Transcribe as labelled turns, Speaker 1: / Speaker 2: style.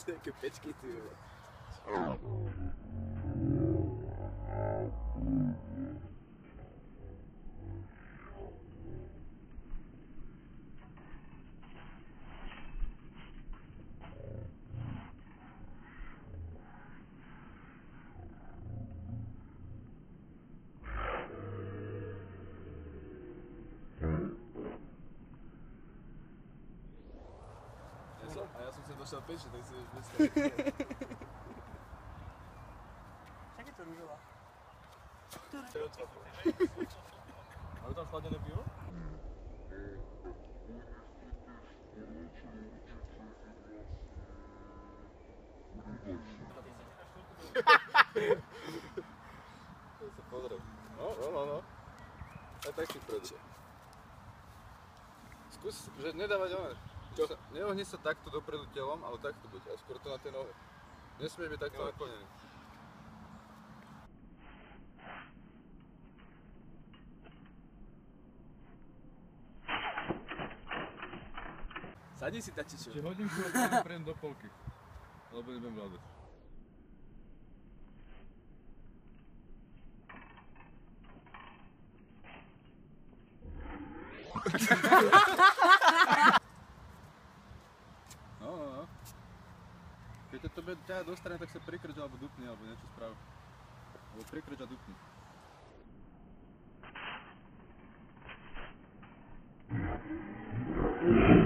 Speaker 1: Jaké pečky, ty vole. A ja som sa došiel pečiť, tak si vieš predstaviť.
Speaker 2: Však je to rúžová.
Speaker 1: Máme tam chladené pivo? sa pozriem. No. Aj tak si predu. Skús, že nedávať oné. Čo? Neohni sa takto dopredu telom, ale takto buď, a skôr to na tej nohe. Nesmieš byť takto naklonený. Sadni si tačičo.
Speaker 3: Čiže hodím si ho prejem do polky, alebo nebudem vládať.
Speaker 1: No. Keď to bude ťahať do strany, tak sa prikrč alebo dupni, alebo niečo sprav. Alebo prikrč a dupni.
Speaker 4: Yeah.